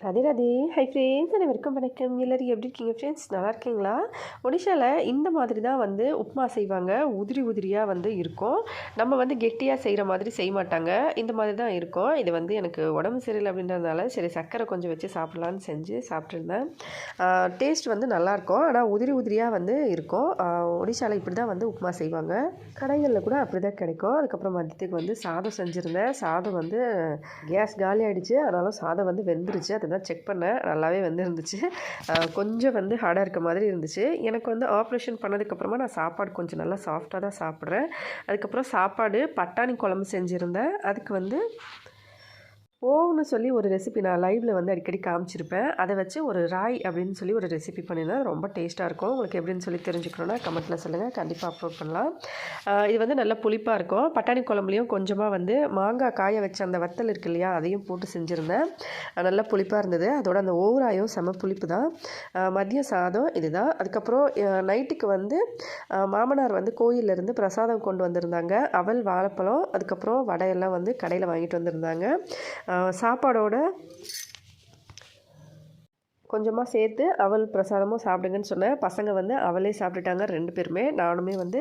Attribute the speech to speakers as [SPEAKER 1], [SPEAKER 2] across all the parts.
[SPEAKER 1] Radhe Radhe. Hi friends, அனைவருக்கும் வணக்கம். எல்லோரும் எப்படி இருக்கீங்க ஃப்ரெண்ட்ஸ்? நல்லா இருக்கீங்களா? ஒடிஷாவில் இந்த மாதிரி தான் வந்து உப்புமா செய்வாங்க. உதிரி உதிரியாக வந்து இருக்கும். நம்ம வந்து கெட்டியாக செய்கிற மாதிரி செய்ய மாட்டாங்க. இந்த மாதிரி தான் இருக்கும். இது வந்து எனக்கு உடம்பு சரியில்லை அப்படின்றதுனால சரி சர்க்கரை கொஞ்சம் வச்சு சாப்பிட்லான்னு செஞ்சு சாப்பிட்ருந்தேன். டேஸ்ட் வந்து நல்லாயிருக்கும். ஆனால் உதிரி உதிரியாக வந்து இருக்கும். ஒடிஷாவில் இப்படி தான் வந்து உப்புமா செய்வாங்க. கடைகளில் கூட அப்படி தான் கிடைக்கும். அதுக்கப்புறம் மதியத்துக்கு வந்து சாதம் செஞ்சுருந்தேன். சாதம் வந்து கேஸ் காலி ஆகிடுச்சு. ஆனாலும் சாதம் வந்து வெந்துருச்சு. தான் செக் பண்ணேன். நல்லாவே வந்து இருந்துச்சு. கொஞ்சம் வந்து ஹார்டாக இருக்க மாதிரி இருந்துச்சு. எனக்கு வந்து ஆப்ரேஷன் பண்ணதுக்கப்புறமா நான் சாப்பாடு கொஞ்சம் நல்லா சாஃப்டாக தான் சாப்பிட்றேன். அதுக்கப்புறம் சாப்பாடு பட்டாணி குழம்பு செஞ்சுருந்தேன். அதுக்கு வந்து ஓவ்னு சொல்லி ஒரு ரெசிபி நான் லைவில் வந்து அடிக்கடி காமிச்சிருப்பேன். அதை வச்சு ஒரு ராய் அப்படின்னு சொல்லி ஒரு ரெசிபி பண்ணியிருந்தேன். ரொம்ப டேஸ்ட்டாக இருக்கும். உங்களுக்கு எப்படின்னு சொல்லி தெரிஞ்சுக்கணுன்னா கமெண்ட்டில் சொல்லுங்கள். கண்டிப்பாக அப்லோட் பண்ணலாம். இது வந்து நல்லா புளிப்பாக இருக்கும். பட்டாணி குழம்புலையும் கொஞ்சமாக வந்து மாங்காய் காய வச்ச அந்த வத்தல் இருக்கு இல்லையா, அதையும் போட்டு செஞ்சுருந்தேன். நல்லா புளிப்பாக இருந்தது. அதோட அந்த ஓவராயும் செம புளிப்பு தான். மதிய சாதம் இதுதான். அதுக்கப்புறம் நைட்டுக்கு வந்து மாமனார் வந்து கோயிலேருந்து பிரசாதம் கொண்டு வந்திருந்தாங்க. அவல், வாழைப்பழம், அதுக்கப்புறம் வடையெல்லாம் வந்து கடையில் வாங்கிட்டு வந்திருந்தாங்க. சாப்பாடோட கொஞ்சமாக சேர்த்து அவல் பிரசாதமும் சாப்பிடுங்கன்னு சொன்னேன். பசங்க வந்து அவலே சாப்பிட்டுட்டாங்க 2 பேருமே. நானுமே வந்து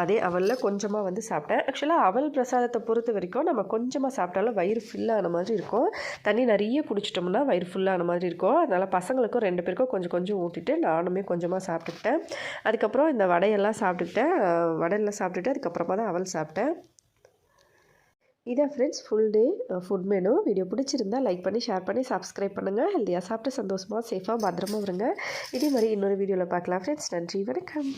[SPEAKER 1] அதே அவலில் கொஞ்சமாக வந்து சாப்பிட்டேன். ஆக்சுவலாக அவல் பிரசாதத்தை பொறுத்த வரைக்கும் நம்ம கொஞ்சமாக சாப்பிட்டாலும் வயிறு ஃபுல்லான மாதிரி இருக்கும். தண்ணி நிறைய குடிச்சிட்டோம்னா வயிறு ஃபுல்லான மாதிரி இருக்கும். அதனால் பசங்களுக்கும் 2 பேருக்கும் கொஞ்சம் கொஞ்சம் ஊட்டிட்டு நானுமே கொஞ்சமாக சாப்பிட்டுக்கிட்டேன். அதுக்கப்புறம் இந்த வடையெல்லாம் சாப்பிட்டுக்கிட்டேன். வடையெல்லாம் சாப்பிட்டுட்டு அதுக்கப்புறமா தான் அவல் சாப்பிட்டேன். இதான் friends full day food menu. Video பிடிச்சிருந்தா லைக் பண்ணி, ஷேர் பண்ணி, சப்ஸ்கிரைப் பண்ணுங்கள். ஹெல்த்தியாக சாப்பிட்டு சந்தோஷமாக சேஃபாக பத்திரமா வருங்க. இதே மாதிரி இன்னொரு வீடியோவில் பார்க்கலாம் ஃப்ரெண்ட்ஸ். நன்றி, வணக்கம்.